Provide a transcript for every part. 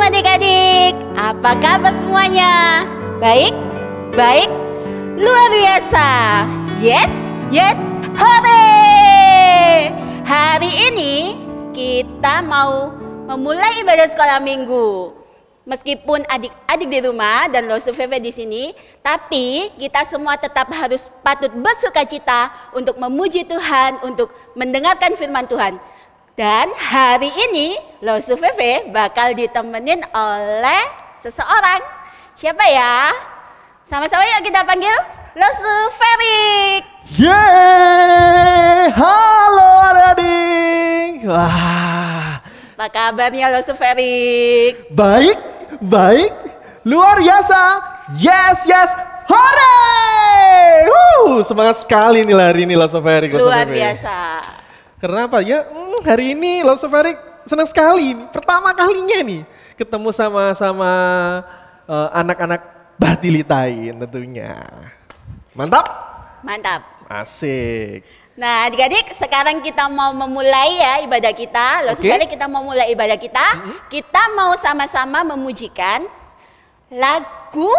adik-adik, apa kabar semuanya? Baik? Baik? Luar biasa. Yes, yes, hore! Hari ini kita mau memulai ibadah sekolah minggu. Meskipun adik-adik di rumah dan Losu Feve di sini, tapi kita semua tetap harus patut bersukacita untuk memuji Tuhan, untuk mendengarkan firman Tuhan. Dan hari ini Losu Feve bakal ditemenin oleh seseorang. Siapa ya? Sama-sama yuk kita panggil Losu Ferik. Yeay, halo adik-adik. Wah, apa kabarnya Losu Ferik? baik, baik, luar biasa. Yes, yes, hore! Semangat sekali nih hari ini Losu Ferik. Luar biasa. Karena apa ya? Hari ini Losu Ferik senang sekali. Pertama kalinya nih ketemu sama anak-anak Batilitain tentunya. Mantap? Mantap. Asik. Nah adik-adik, sekarang kita mau memulai ya ibadah kita. Losu Ferik, kita mau mulai ibadah kita. Kita mau sama-sama memujikan lagu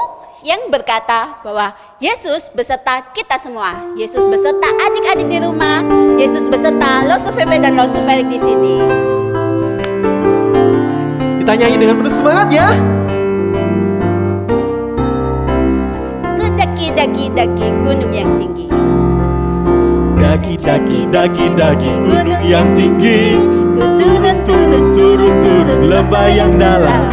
yang berkata bahwa Yesus beserta kita semua. Yesus beserta adik-adik di rumah. Yesus beserta Losu Feve dan Losu Ferik di sini. Kita nyanyi dengan penuh semangat ya. Daki-daki gunung yang tinggi. Daki gunung yang tinggi. Turun lembah yang dalam.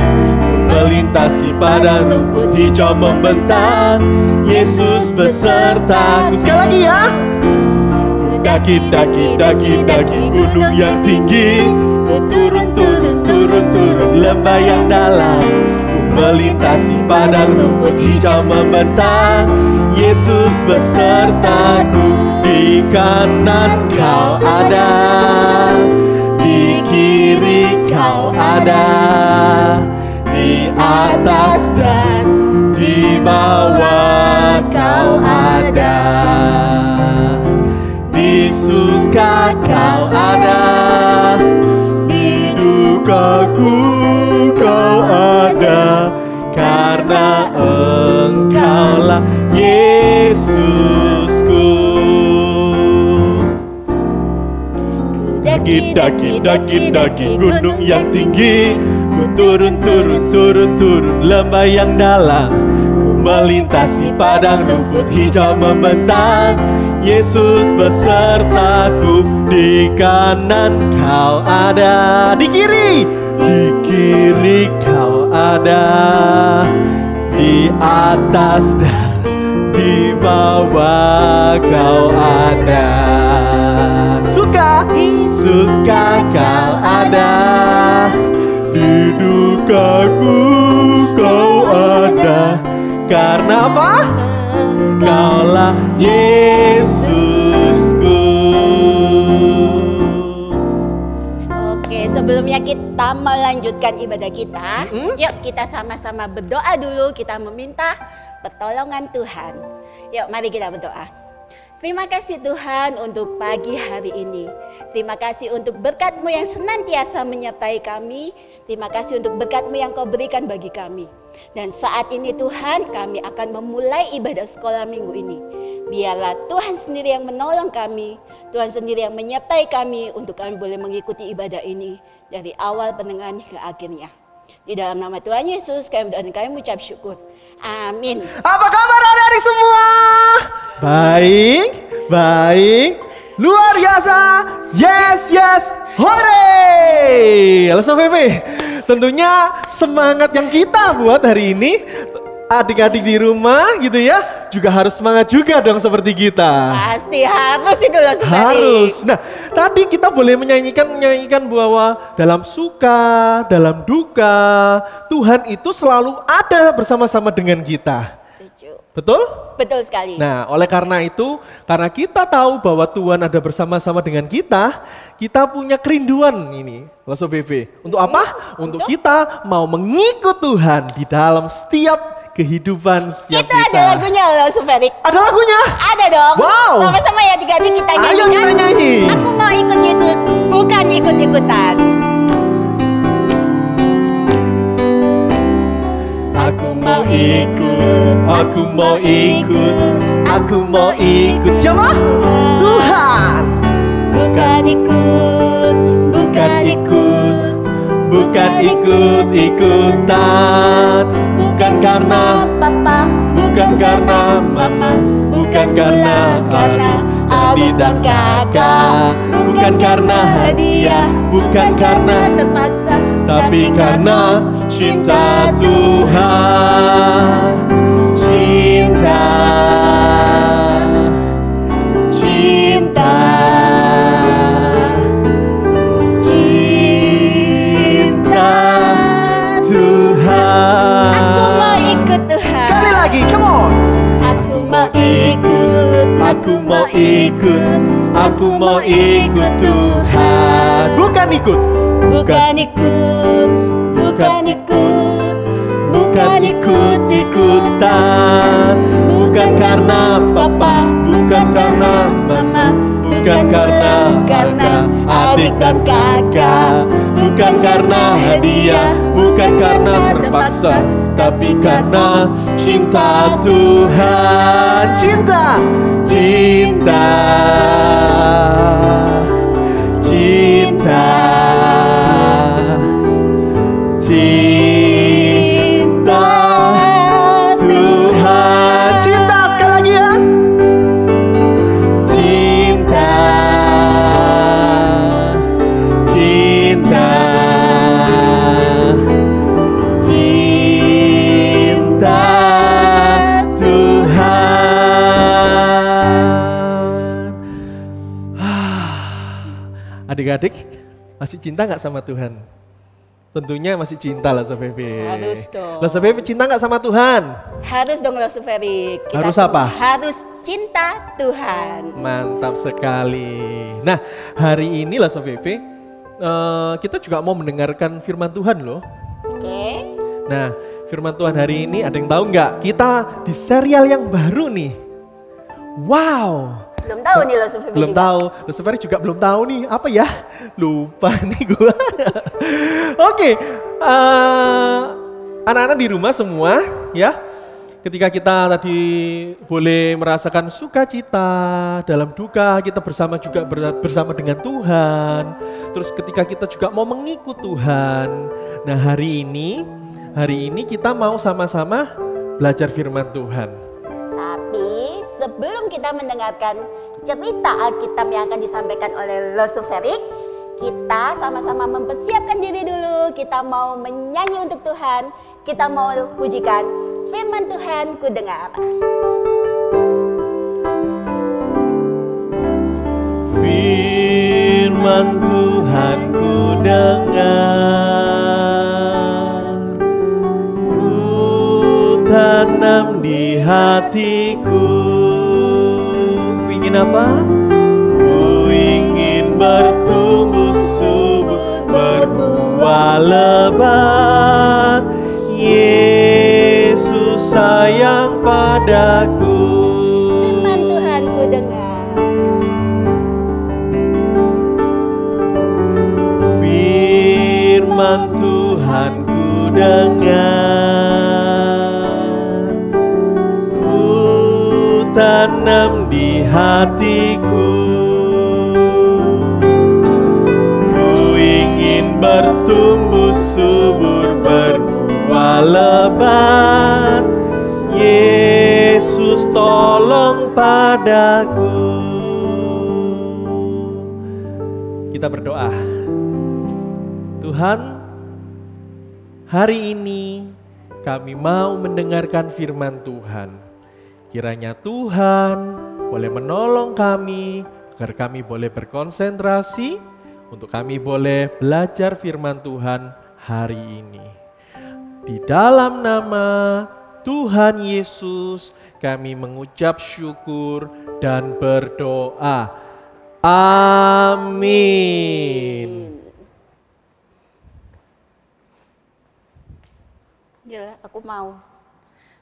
Melintasi padang rumput hijau membentang. Yesus besertaku. Sekali lagi ya. Daki gunung yang tinggi. Turun lembah yang dalam. Melintasi padang rumput hijau membentang. Yesus besertaku. Di kanan kau ada, di kiri kau ada, di atas dan di bawah kau ada, di suka kau ada, di dukaku kau ada, karena engkaulah Yesusku. Daki gunung yang tinggi. Ku turun lembah yang dalam. Ku melintasi padang rumput hijau membentang. Yesus besertaku. Di kanan kau ada, di kiri kau ada, di atas dan di bawah kau ada. Suka kau ada, di dukaku kau ada, karena apa? Kaulah Yesusku. Oke, sebelumnya kita melanjutkan ibadah kita, yuk kita sama-sama berdoa dulu, kita meminta pertolongan Tuhan. Yuk mari kita berdoa. Terima kasih Tuhan untuk pagi hari ini. Terima kasih untuk berkat-Mu yang senantiasa menyertai kami. Terima kasih untuk berkat-Mu yang Kau berikan bagi kami. Dan saat ini Tuhan, kami akan memulai ibadah sekolah minggu ini. Biarlah Tuhan sendiri yang menolong kami. Tuhan sendiri yang menyertai kami untuk kami boleh mengikuti ibadah ini. Dari awal pendengaran hingga akhirnya. Di dalam nama Tuhan Yesus kami berdoa dan kami mengucap syukur. Amin. Apa kabar adik-adik semua? Baik, baik, luar biasa. Yes, yes, hore. Halo Sob Feve, tentunya semangat yang kita buat hari ini, adik-adik di rumah gitu ya, juga harus semangat juga dong seperti kita. Pasti harus itu loh Sob Feve. Harus. Nah, tadi kita boleh menyanyikan bahwa dalam suka, dalam duka, Tuhan itu selalu ada bersama-sama dengan kita. Betul? Betul sekali. Nah, oleh karena itu, karena kita tahu bahwa Tuhan ada bersama-sama dengan kita punya kerinduan ini, Losu BB. Untuk apa? Untuk kita mau mengikut Tuhan di dalam setiap kehidupan setiap kita. Itu ada lagunya Losu Ferik. Ada lagunya? Ada dong. Wow. Sama-sama ya adik-adik kita nyanyikan. Ayo kita nyanyi. Aku mau ikut Yesus, bukan ikut-ikutan. mau ikut, aku mau ikut, aku mau ikut. Siapa? Tuhan. Bukan ikut, Bukan ikut, bukan ikut-ikutan. Bukan karena papa, bukan karena mama, bukan karena adik dan kakak, bukan karena hadiah, bukan karena terpaksa, tapi karena cinta Tuhan. Cinta, cinta, cinta Tuhan. Aku mau ikut Tuhan. Sekali lagi, come on. Aku mau ikut, Aku mau ikut, aku mau ikut Tuhan. Bukan ikut, bukan ikut, bukan ikut, bukan ikut-ikutan. Bukan karena papa, bukan karena mama, bukan karena adik dan kakak, bukan karena hadiah, bukan karena terpaksa, tapi karena cinta Tuhan. Cinta, cinta, cinta, cinta Tuhan. Cinta sekali lagi ya. Cinta, cinta, cinta Tuhan. Adik-adik masih cinta nggak sama Tuhan? Tentunya masih cinta lah Sofevi. Harus dong. Lah Sofevi cinta nggak sama Tuhan? Harus dong Losu Ferry. Kita Harus semua apa? Harus cinta Tuhan. Mantap sekali. Nah hari ini lah Sofevi, kita juga mau mendengarkan firman Tuhan loh. Oke. Nah firman Tuhan hari ini ada yang tahu nggak? Kita di serial yang baru nih. Wow. Belum tahu nih Losu Ferry. Belum tahu, Losu Ferry juga belum tahu nih apa ya? Lupa nih gua. Oke, anak-anak di rumah semua ya. Ketika kita tadi boleh merasakan sukacita dalam duka, kita bersama juga bersama dengan Tuhan. Terus ketika kita juga mau mengikut Tuhan. Nah hari ini kita mau sama-sama belajar firman Tuhan. Tapi sebelum kita mendengarkan cerita Alkitab yang akan disampaikan oleh Losu Ferry, kita sama-sama mempersiapkan diri dulu. Kita mau menyanyi untuk Tuhan. Kita mau pujikan firman Tuhan ku dengar. Firman Tuhan ku dengar, ku tanam di hatiku. Ku ingin apa? Ku ingin bertumbuh subur, berbuah lebat. Yesus sayang padaku. Firman Tuhan ku dengar. Firman Tuhan ku dengar, ku tanam di hatiku. Ku ingin bertumbuh subur, berbuah lebat. Yesus tolong padaku. Kita berdoa. Tuhan, hari ini kami mau mendengarkan firman Tuhan. Kiranya Tuhan boleh menolong kami agar kami boleh berkonsentrasi untuk kami boleh belajar firman Tuhan hari ini. Di dalam nama Tuhan Yesus kami mengucap syukur dan berdoa. Amin. Ya, aku mau.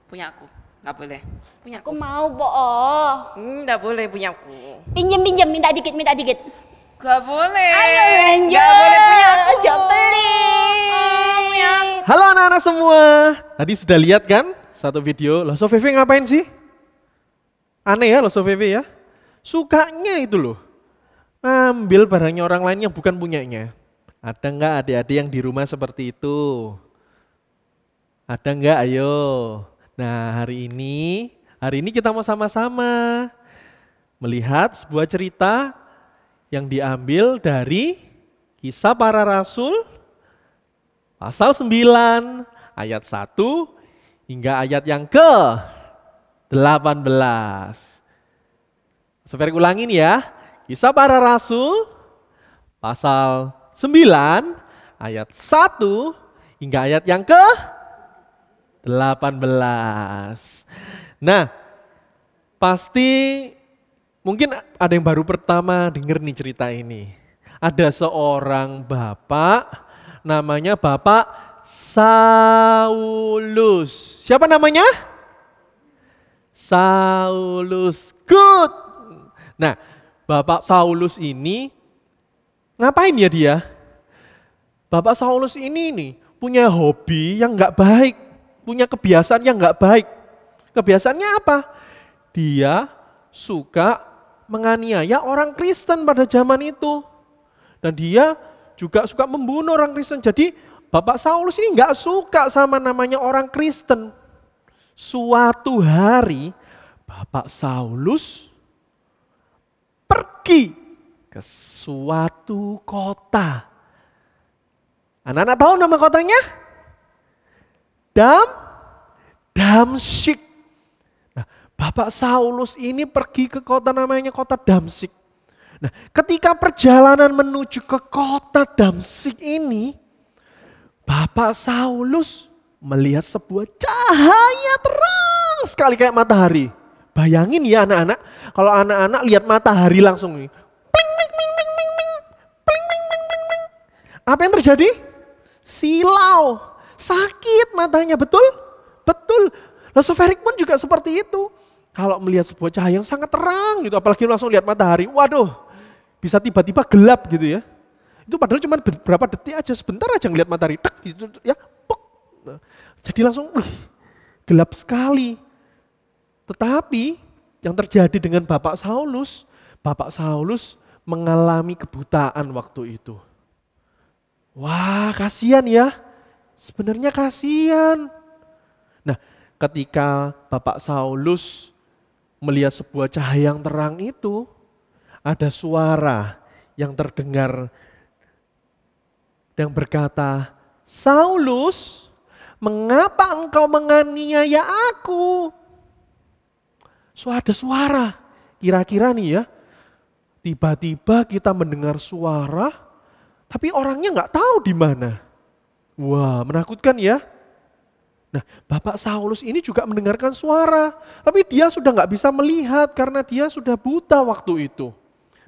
Punya aku, nggak boleh. Punya Aku aku. mau, Boh. Nggak boleh punya aku. Pinjam, minta dikit, minta dikit. Nggak boleh. Ayo, lanjut. Nggak boleh punya aku. Coba beli. Punya aku. Halo anak-anak semua. Tadi sudah lihat kan satu video, loh Sofefe ngapain sih? Aneh ya loh Sofefe ya. Sukanya itu loh, ambil barangnya orang lain yang bukan punyanya. Ada nggak adik-adik yang di rumah seperti itu? Ada nggak? Ayo. Nah hari ini kita mau sama-sama melihat sebuah cerita yang diambil dari Kisah Para Rasul pasal 9 ayat 1 hingga ayat yang ke-18. Saya ulangin ya, Kisah Para Rasul pasal 9 ayat 1 hingga ayat yang ke-18. Nah, pasti mungkin ada yang baru pertama denger nih cerita ini. Ada seorang bapak, namanya Bapak Saulus. Siapa namanya? Saulus. Good. Nah, Bapak Saulus ini ngapain ya dia? Bapak Saulus ini nih punya hobi yang nggak baik, punya kebiasaan yang nggak baik. Kebiasaannya apa? Dia suka menganiaya orang Kristen pada zaman itu. Dan dia juga suka membunuh orang Kristen. Jadi Bapak Saulus ini nggak suka sama namanya orang Kristen. Suatu hari Bapak Saulus pergi ke suatu kota. Anak-anak tahu nama kotanya? Damsyik. Nah, Bapak Saulus ini pergi ke kota namanya kota Damsyik. Nah, ketika perjalanan menuju ke kota Damsyik ini, Bapak Saulus melihat sebuah cahaya terang sekali kayak matahari. Bayangin ya anak-anak, kalau anak-anak lihat matahari langsung nih. Pling, pling, pling, pling, pling, pling, pling, pling, pling, pling, pling. Apa yang terjadi? Silau, sakit matanya, betul? Betul. Nah, Soferik pun juga seperti itu. Kalau melihat sebuah cahaya yang sangat terang gitu, apalagi langsung lihat matahari, waduh, bisa tiba-tiba gelap gitu ya. Itu padahal cuma beberapa detik aja, sebentar aja ngelihat matahari, tek gitu ya, puk. Nah, jadi langsung gelap sekali. Tetapi yang terjadi dengan Bapak Saulus mengalami kebutaan waktu itu. Wah, kasihan ya. Sebenarnya kasihan. Nah, ketika Bapak Saulus melihat sebuah cahaya yang terang itu, ada suara yang terdengar yang berkata, "Saulus, mengapa engkau menganiaya aku?" Ada suara, kira-kira nih ya, tiba-tiba kita mendengar suara, tapi orangnya nggak tahu di mana. Wah, menakutkan ya. Nah, Bapak Saulus ini juga mendengarkan suara, tapi dia sudah nggak bisa melihat karena dia sudah buta waktu itu.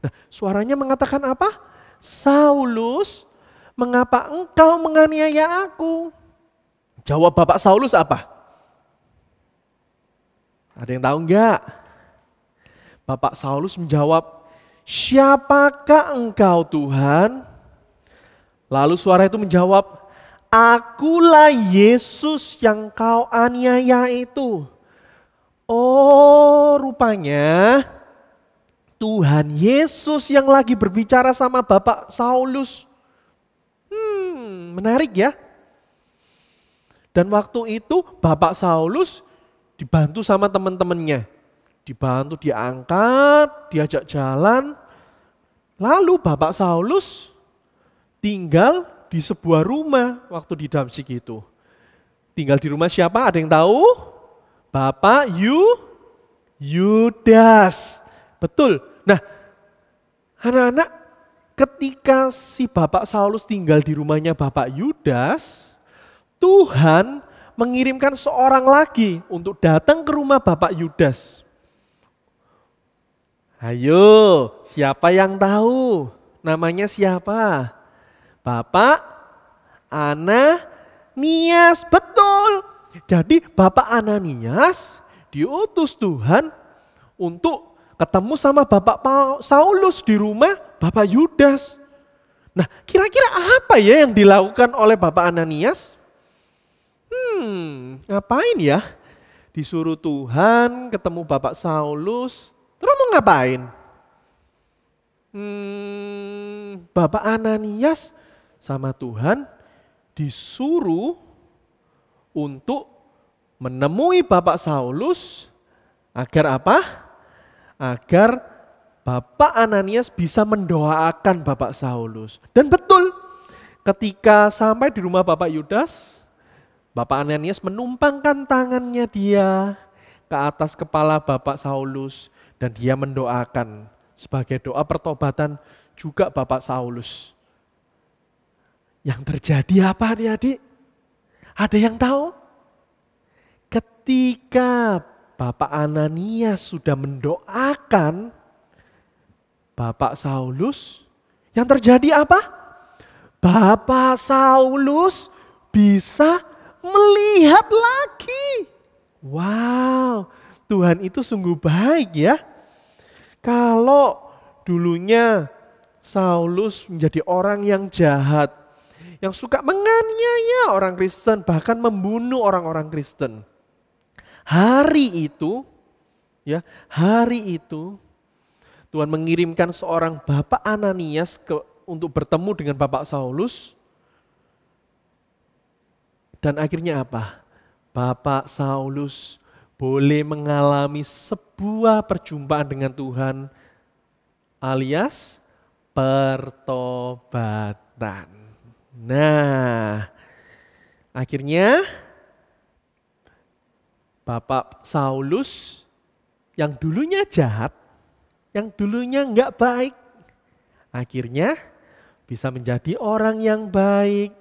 Nah, suaranya mengatakan apa? "Saulus, mengapa engkau menganiaya aku?" Jawab Bapak Saulus apa? Ada yang tahu enggak? Bapak Saulus menjawab, "Siapakah engkau Tuhan?" Lalu suara itu menjawab, "Akulah Yesus yang kau aniaya itu." Oh, rupanya Tuhan Yesus yang lagi berbicara sama Bapak Saulus. Menarik ya. Dan waktu itu Bapak Saulus dibantu sama teman-temannya. Dibantu, diangkat, diajak jalan. Lalu Bapak Saulus tinggal di sebuah rumah waktu di Damsyik itu. Tinggal di rumah siapa? Ada yang tahu? Bapak Yudas. Betul. Nah, anak-anak, ketika si Bapak Saulus tinggal di rumahnya Bapak Yudas, Tuhan mengirimkan seorang lagi untuk datang ke rumah Bapak Yudas. Ayo, siapa yang tahu? Namanya siapa? Bapak Ananias. Betul. Jadi Bapak Ananias diutus Tuhan untuk ketemu sama Bapak Saulus di rumah Bapak Yudas. Nah, kira-kira apa ya yang dilakukan oleh Bapak Ananias? Ngapain ya? Disuruh Tuhan ketemu Bapak Saulus, terus mau ngapain? Bapak Ananias sama Tuhan disuruh untuk menemui Bapak Saulus agar apa? Agar Bapak Ananias bisa mendoakan Bapak Saulus. Dan betul, ketika sampai di rumah Bapak Yudas, Bapak Ananias menumpangkan tangannya dia ke atas kepala Bapak Saulus dan dia mendoakan sebagai doa pertobatan juga Bapak Saulus. Yang terjadi apa adik-adik? Ada yang tahu? Ketika Bapak Ananias sudah mendoakan Bapak Saulus, yang terjadi apa? Bapak Saulus bisa melihat lagi. Wow, Tuhan itu sungguh baik ya. Kalau dulunya Saulus menjadi orang yang jahat, yang suka menganiaya orang Kristen, bahkan membunuh orang-orang Kristen. Hari itu Tuhan mengirimkan seorang Bapak Ananias untuk bertemu dengan Bapak Saulus. Dan akhirnya apa? Bapak Saulus boleh mengalami sebuah perjumpaan dengan Tuhan alias pertobatan. Nah, akhirnya Bapak Saulus yang dulunya jahat, yang dulunya enggak baik, akhirnya bisa menjadi orang yang baik.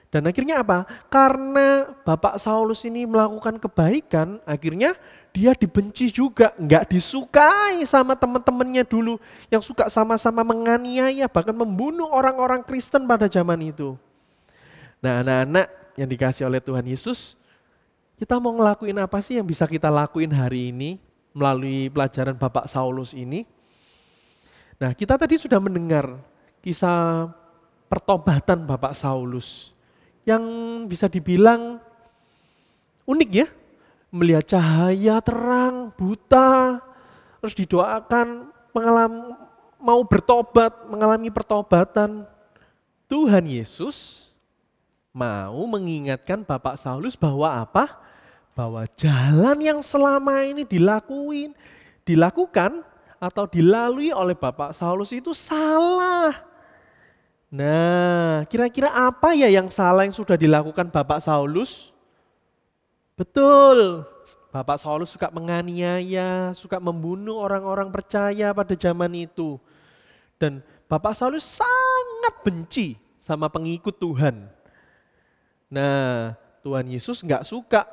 Dan akhirnya apa? Karena Bapak Saulus ini melakukan kebaikan, akhirnya dia dibenci juga, enggak disukai sama teman-temannya dulu yang suka sama-sama menganiaya, bahkan membunuh orang-orang Kristen pada zaman itu. Nah, anak-anak yang dikasih oleh Tuhan Yesus, kita mau ngelakuin apa sih yang bisa kita lakuin hari ini melalui pelajaran Bapak Saulus ini? Nah, kita tadi sudah mendengar kisah pertobatan Bapak Saulus yang bisa dibilang unik ya, melihat cahaya terang, buta, terus didoakan, mau bertobat, mengalami pertobatan. Tuhan Yesus mau mengingatkan Bapak Saulus bahwa apa? Bahwa jalan yang selama ini dilakukan atau dilalui oleh Bapak Saulus itu salah. Nah, kira-kira apa ya yang salah yang sudah dilakukan Bapak Saulus? Betul, Bapak Saulus suka menganiaya, suka membunuh orang-orang percaya pada zaman itu. Dan Bapak Saulus sangat benci sama pengikut Tuhan. Nah, Tuhan Yesus nggak suka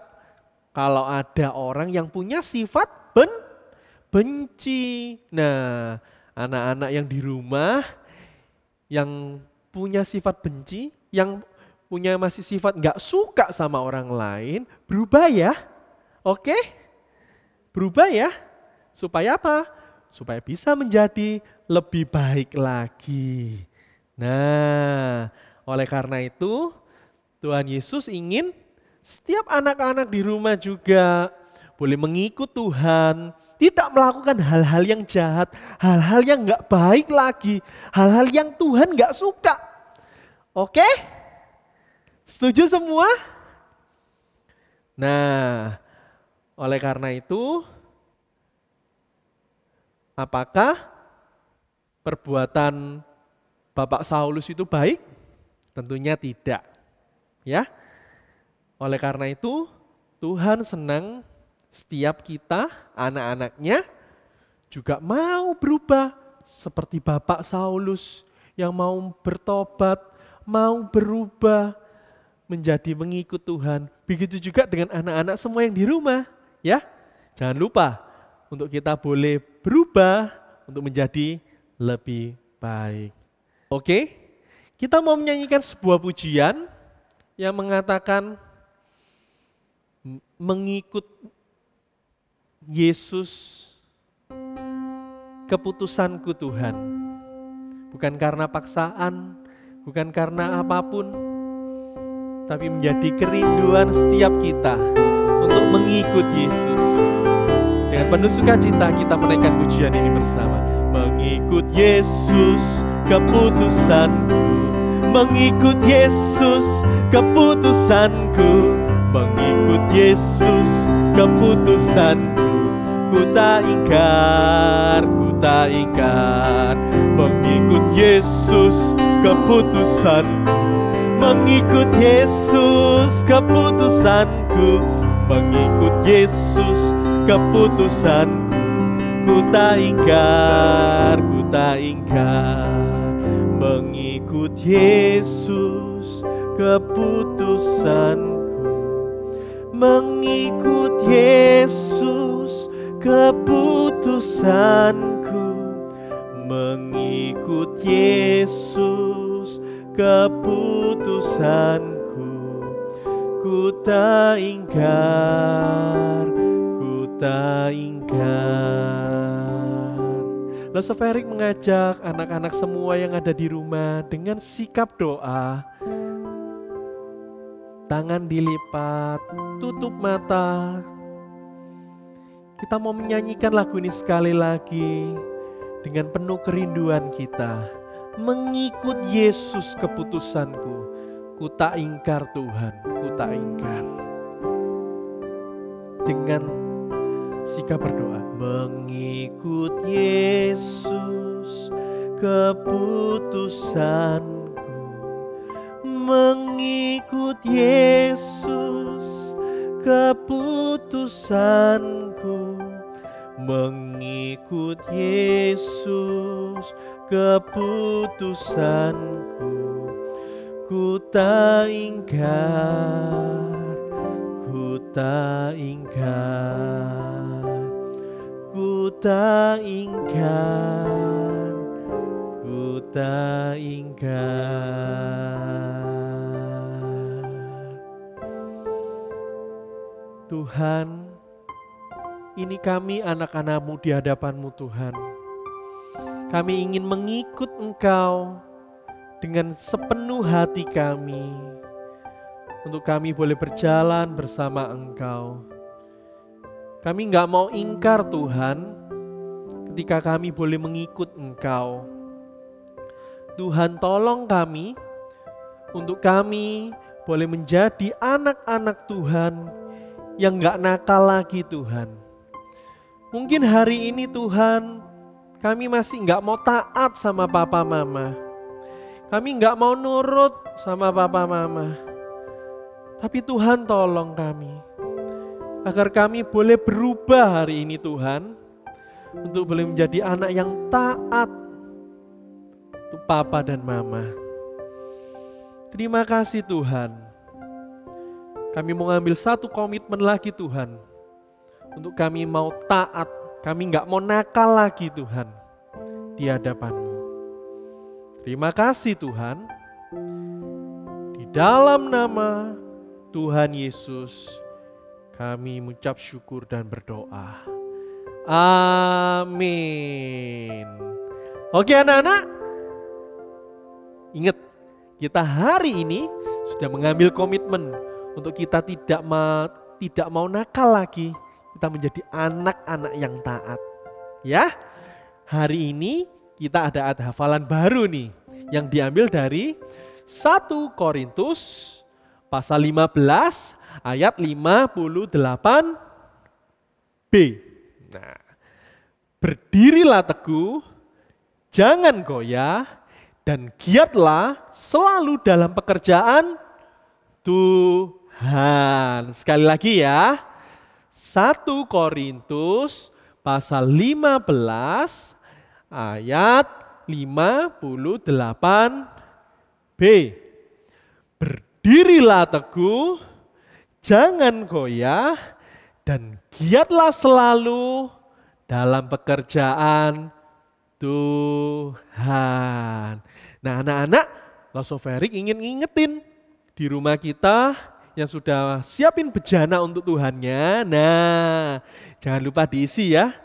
kalau ada orang yang punya sifat benci. Nah, anak-anak yang di rumah, yang punya sifat benci, yang punya masih sifat nggak suka sama orang lain, berubah ya, oke? Berubah ya, supaya apa? Supaya bisa menjadi lebih baik lagi. Nah, oleh karena itu Tuhan Yesus ingin setiap anak-anak di rumah juga boleh mengikut Tuhan, tidak melakukan hal-hal yang jahat, hal-hal yang gak baik lagi, hal-hal yang Tuhan gak suka. Oke? Setuju semua? Nah, oleh karena itu, apakah perbuatan Bapak Saulus itu baik? Tentunya tidak. Ya. Oleh karena itu, Tuhan senang setiap kita, anak-anaknya juga mau berubah seperti Bapak Saulus yang mau bertobat, mau berubah menjadi mengikut Tuhan. Begitu juga dengan anak-anak semua yang di rumah, ya. Jangan lupa untuk kita boleh berubah untuk menjadi lebih baik. Oke, kita mau menyanyikan sebuah pujian yang mengatakan mengikut Yesus, keputusanku Tuhan. Bukan karena paksaan, bukan karena apapun, tapi menjadi kerinduan setiap kita untuk mengikut Yesus. Dengan penuh sukacita kita menaikkan pujian ini bersama. Mengikut Yesus keputusanku, mengikut Yesus keputusanku, mengikut Yesus keputusanku. Ku tak ingkar, ku tak ingkar. Mengikut Yesus keputusanku, mengikut Yesus keputusanku, mengikut Yesus keputusanku. Ku tak ingkar, ku tak ingkar. Mengikut Yesus keputusanku, mengikut Yesus keputusanku, mengikut Yesus keputusanku. Ku tak ingkar, ku tak ingkar. Lalu Ferik mengajak anak-anak semua yang ada di rumah dengan sikap doa. Tangan dilipat, tutup mata. Kita mau menyanyikan lagu ini sekali lagi dengan penuh kerinduan kita. Mengikut Yesus keputusanku, ku tak ingkar Tuhan, ku tak ingkar. Dengan sikap berdoa, mengikut Yesus keputusanku, mengikut Yesus keputusanku, mengikut Yesus keputusanku. Ku tak ingkar, ku tak ingkar, ku tak ingkar, ku tak ingkar. Tuhan, ini kami anak-anak-Mu di hadapan-Mu Tuhan. Kami ingin mengikut Engkau dengan sepenuh hati kami, untuk kami boleh berjalan bersama Engkau. Kami gak mau ingkar Tuhan, ketika kami boleh mengikut Engkau. Tuhan, tolong kami, untuk kami boleh menjadi anak-anak Tuhan yang gak nakal lagi Tuhan. Mungkin hari ini Tuhan, kami masih gak mau taat sama papa mama. Kami gak mau nurut sama papa mama. Tapi Tuhan tolong kami, agar kami boleh berubah hari ini Tuhan, untuk boleh menjadi anak yang taat untuk papa dan mama. Terima kasih Tuhan. Kami mau ngambil satu komitmen lagi Tuhan, untuk kami mau taat, kami gak mau nakal lagi Tuhan di hadapan-Mu. Terima kasih Tuhan. Di dalam nama Tuhan Yesus kami mengucap syukur dan berdoa. Amin. Oke anak-anak, ingat kita hari ini sudah mengambil komitmen untuk kita tidak mau nakal lagi. Kita menjadi anak-anak yang taat. Ya, hari ini kita ada hafalan baru nih, yang diambil dari 1 Korintus pasal 15 ayat 58b. Nah, berdirilah teguh, jangan goyah, dan giatlah selalu dalam pekerjaan Tuhan. Sekali lagi ya, 1 Korintus pasal 15 ayat 58b. Berdirilah teguh, jangan goyah, dan giatlah selalu dalam pekerjaan Tuhan. Nah anak-anak, Losoferik ingin ngingetin di rumah kita yang sudah siapin bejana untuk Tuhannya. Nah, jangan lupa diisi ya.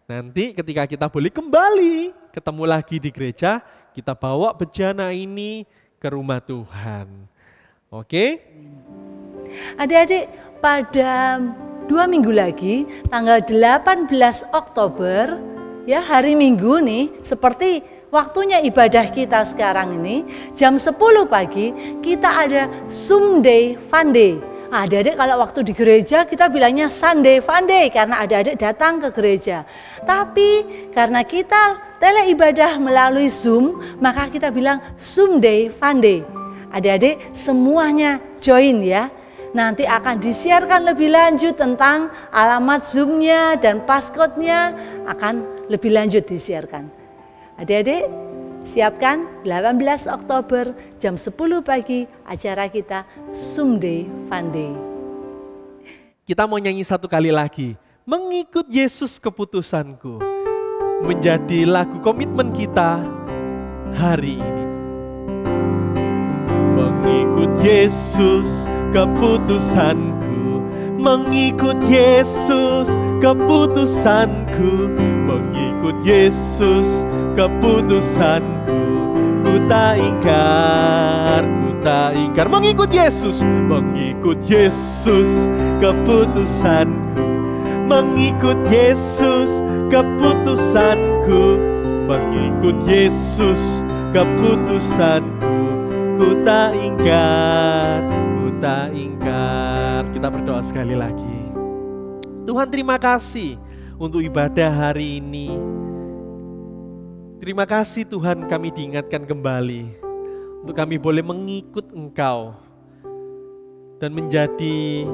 Nanti ketika kita boleh kembali ketemu lagi di gereja, kita bawa bejana ini ke rumah Tuhan. Oke? Adik-adik, pada 2 minggu lagi, tanggal 18 Oktober, ya hari Minggu nih, seperti waktunya ibadah kita sekarang ini, jam 10 pagi, kita ada Zoom Day Fun Day. Adik-adik kalau waktu di gereja kita bilangnya Sunday Fun Day karena adik-adik datang ke gereja. Tapi karena kita tele ibadah melalui Zoom, maka kita bilang Zoom Day Fun Day. Adik-adik semuanya join ya. Nanti akan disiarkan lebih lanjut tentang alamat Zoom-nya dan passcode-nya akan lebih lanjut disiarkan. Adik-adik siapkan 18 Oktober jam 10 pagi acara kita Zoom Day Fun Day. Kita mau nyanyi satu kali lagi. Mengikut Yesus keputusanku. Menjadi lagu komitmen kita hari ini. Mengikut Yesus keputusanku, mengikut Yesus keputusanku, mengikut Yesus keputusanku, ku tak ingkar, mengikut Yesus keputusanku, mengikut Yesus keputusanku, mengikut Yesus keputusanku, ku tak ingkar. Kita berdoa sekali lagi. Tuhan, terima kasih untuk ibadah hari ini. Terima kasih Tuhan, kami diingatkan kembali untuk kami boleh mengikut Engkau dan menjadi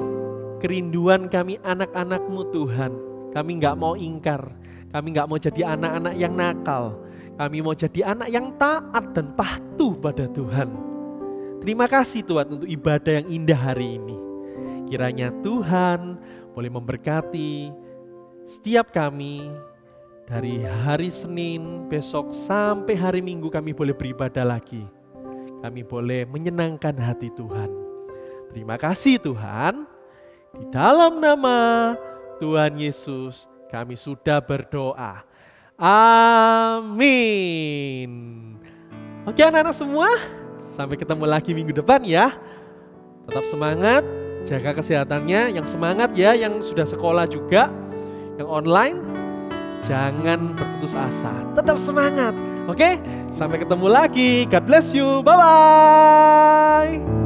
kerinduan kami anak-anak-Mu Tuhan. Kami gak mau ingkar, kami gak mau jadi anak-anak yang nakal, kami mau jadi anak yang taat dan patuh pada Tuhan. Terima kasih Tuhan untuk ibadah yang indah hari ini. Kiranya Tuhan boleh memberkati setiap kami dari hari Senin besok sampai hari Minggu kami boleh beribadah lagi. Kami boleh menyenangkan hati Tuhan. Terima kasih Tuhan. Di dalam nama Tuhan Yesus kami sudah berdoa. Amin. Oke anak-anak semua. Sampai ketemu lagi minggu depan ya. Tetap semangat, jaga kesehatannya. Yang semangat ya, yang sudah sekolah juga. Yang online, jangan berputus asa. Tetap semangat, oke? Sampai ketemu lagi. God bless you, bye-bye.